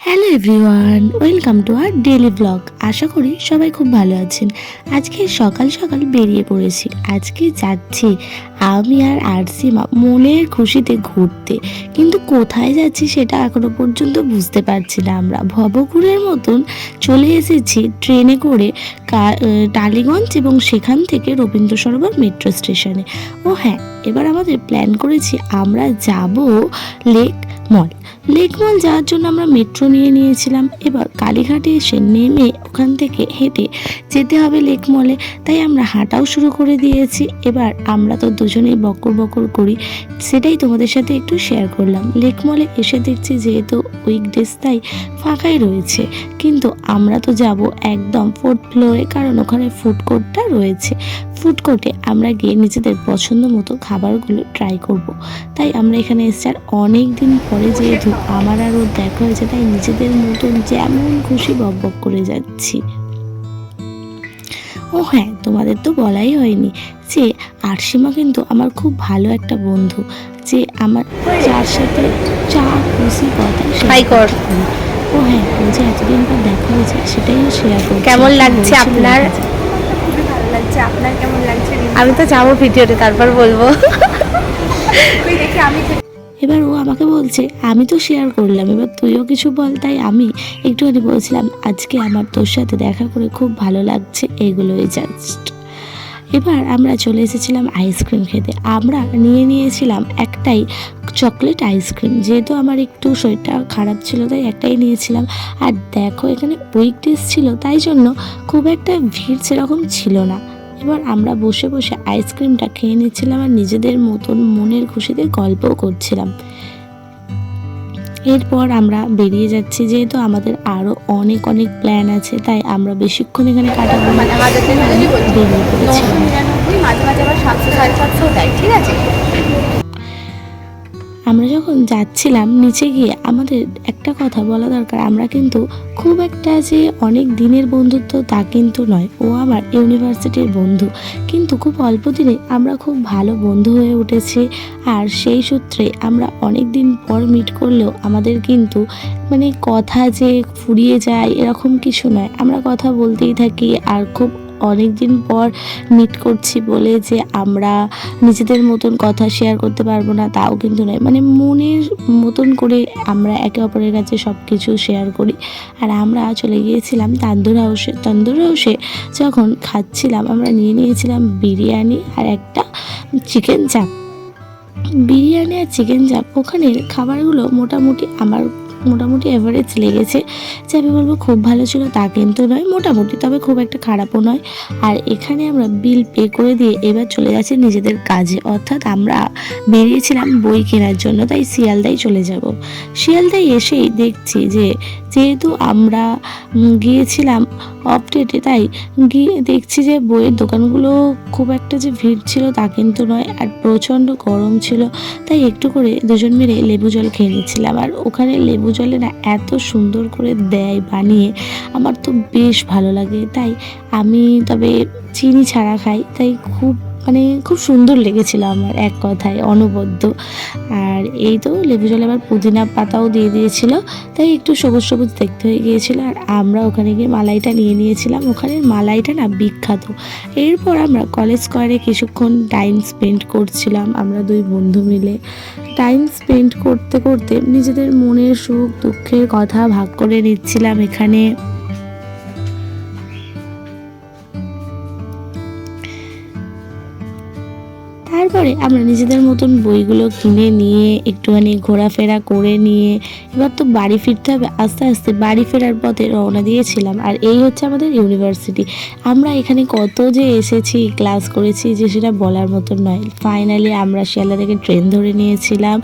Hello everyone, welcome to our daily blog. আশা করি সবাই খুব ভালো আছেন। আজকে সকাল সকাল বেরিয়ে পড়েছি। আজকে যাচ্ছি আমি আর আরসিমা মনের খুশিতে ঘুরতে, কিন্তু কোথায় যাচ্ছি সেটা এখনো পর্যন্ত বুঝতে পারছি না। আমরা ভবঘুরের মতন চলে এসেছি ট্রেনে করে টালিগঞ্জ এবং সেখান থেকে রবীন্দ্র সরোবর মেট্রো স্টেশনে। ও হ্যাঁ, এবার আমাদের প্ল্যান করেছি আমরা যাব লেক মল যাওয়ার জন্য আমরা মেট্রো নিয়েছিলাম। এবার কালীঘাটে এসে নেমে ওখান থেকে হেঁটে যেতে হবে লেক মলে, তাই আমরা হাঁটাও শুরু করে দিয়েছি। এবার আমরা তো দুজনেই বকর বকর করি, সেটাই তোমাদের সাথে একটু শেয়ার করলাম। লেক মলে এসে দেখছি যেহেতু উইকডেজ তাই ফাঁকাই রয়েছে, কিন্তু আমরা তো যাব একদম 4th ফ্লোরে, কারণ ওখানে ফুড কোর্টটা রয়েছে। ফুড কোর্টে আমরা গিয়ে নিজেদের পছন্দ মতো খাবারগুলো ট্রাই করব। তাই আমরা এখানে এসেছি, আর অনেক দিন পরে যেহেতু আমার আর ওর দেখা হয়েছে, তাই নিজেদের মতন যেমন খুশি বক বক করে যাচ্ছি। ও হ্যাঁ, তোমাদের তো বলাই হয়নি যে আরসিমা কিন্তু আমার খুব ভালো একটা বন্ধু, যে আমার যার সাথে যা খুশি কথা শেয়ার করি। ও হ্যাঁ, ও যে এতদিন পর দেখা হয়েছে সেটাই শেয়ার করি। কেমন লাগছে আপনার? খুবই ভালো লাগছে। আপনার কেমন লাগছে? আমি তো যাবো ভিডিওতে, তারপর বলবো। দেখি আমি এবার ও আমাকে বলছে আমি তো শেয়ার করলাম, এবার তুইও কিছু বল। তাই আমি একটুখানি বলছিলাম আজকে আমার তোর সাথে দেখা করে খুব ভালো লাগছে, এগুলোই জাস্ট। এবার আমরা চলে এসেছিলাম আইসক্রিম খেতে। আমরা নিয়েছিলাম একটাই চকলেট আইসক্রিম, যেহেতু আমার একটু শরীরটা খারাপ ছিল তাই একটাই নিয়েছিলাম। আর দেখো এখানে উইকডেজ ছিল, তাই জন্য খুব একটা ভিড় সেরকম ছিল না। এবার আমরা বসে বসে আইসক্রিমটা খেয়ে নিচ্ছিলাম আর নিজেদের মতন মনের খুশিতে গল্পও করছিলাম। এরপর আমরা বেরিয়ে যাচ্ছি, যেহেতু আমাদের আরও অনেক প্ল্যান আছে, তাই আমরা বেশিক্ষণ এখানে কাটাবো না, বেরিয়ে পড়েছি। মাঝে মাঝে আবার 700 750 দেয়, ঠিক আছে। আমরা যখন যাচ্ছিলাম নিচে গিয়ে আমাদের একটা কথা বলা দরকার, আমরা কিন্তু খুব একটা যে অনেক দিনের বন্ধুত্ব তা কিন্তু নয়। ও আমার ইউনিভার্সিটির বন্ধু, কিন্তু খুব অল্প দিনে আমরা খুব ভালো বন্ধু হয়ে উঠেছি। আর সেই সূত্রে আমরা অনেক দিন পর মিট করলেও আমাদের কিন্তু মানে কথা যে ফুরিয়ে যায় এরকম কিছু নয়, আমরা কথা বলতেই থাকি। আর খুব অনেক দিন পর মিট করছি বলে যে আমরা নিজেদের মতন কথা শেয়ার করতে পারবো না তাও কিন্তু নয়, মানে মনের মতন করে আমরা একে অপরের কাছে সব কিছু শেয়ার করি। আর আমরা চলে গিয়েছিলাম তন্দুর হাউসে যখন খাচ্ছিলাম আমরা নিয়েছিলাম বিরিয়ানি আর একটা চিকেন চাপ। বিরিয়ানি আর চিকেন চাপ ওখানের খাবারগুলো মোটামুটি এভারেজ লেগেছে, যে আমি বলবো খুব ভালো ছিল তা কিন্তু নয়, মোটামুটি, তবে খুব একটা খারাপও নয়। আর এখানে আমরা বিল পে করে দিয়ে এবার চলে যাচ্ছি নিজেদের কাজে, অর্থাৎ আমরা বেরিয়েছিলাম বই কেনার জন্য, তাই শিয়ালদায় চলে যাব। শিয়ালদায় এসেই দেখছি যে যেহেতু আমরা গিয়েছিলাম অফ ডেটে, তাই গিয়ে দেখছি যে বইয়ের দোকানগুলো খুব একটা যে ভিড় ছিল তা কিন্তু নয়, আর প্রচণ্ড গরম ছিল, তাই একটু করে দুজন মিলে লেবু জল খেয়ে নিচ্ছিলাম। আর ওখানে লেবু জলে না এত সুন্দর করে দেয় বানিয়ে, আমার তো বেশ ভালো লাগে, তাই আমি তবে চিনি ছাড়া খাই, তাই খুব সুন্দর লেগেছিল আমার, এক কথায় অনবদ্য। আর এই তো লেবু জলে আবার পুদিনা পাতাও দিয়ে দিয়েছিল, তাই একটু সবুজ সবুজ দেখতে হয়ে গিয়েছিল। আর আমরা ওখানে গিয়ে মালাইটা নিয়েছিলাম, ওখানের মালাইটা না বিখ্যাত। এরপর আমরা কলেজ স্কোয়ারে কিছুক্ষণ টাইম স্পেন্ড করছিলাম, আমরা দুই বন্ধু মিলে টাইম স্পেন্ড করতে করতে নিজেদের মনের সুখ দুঃখের কথা ভাগ করে নিচ্ছিলাম এখানে। তারপরে আমরা নিজেদের মতন বইগুলো কিনে নিয়ে একটুখানি ঘোরাফেরা করে নিয়ে এবার তো বাড়ি ফিরতে হবে, আস্তে আস্তে বাড়ি ফেরার পথে রওনা দিয়েছিলাম। আর এই হচ্ছে আমাদের ইউনিভার্সিটি। আমরা এখানে কত যে এসেছি, ক্লাস করেছি যে সেটা বলার মতন নয়। ফাইনালি আমরা শিয়ালদা থেকে ট্রেন ধরে নিয়েছিলাম,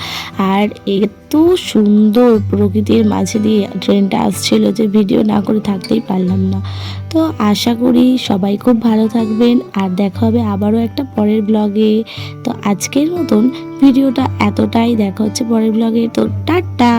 আর এত সুন্দর প্রকৃতির মাঝে দিয়ে ট্রেনটা আসছিল যে ভিডিও না করে থাকতেই পারলাম না। তো আশা করি সবাই খুব ভালো থাকবেন, আর দেখা হবে আবারও একটা পরের ব্লগে। তো আজকের মতন ভিডিওটা এতটাই, দেখা হচ্ছে পরের ব্লগে। তো টাটা।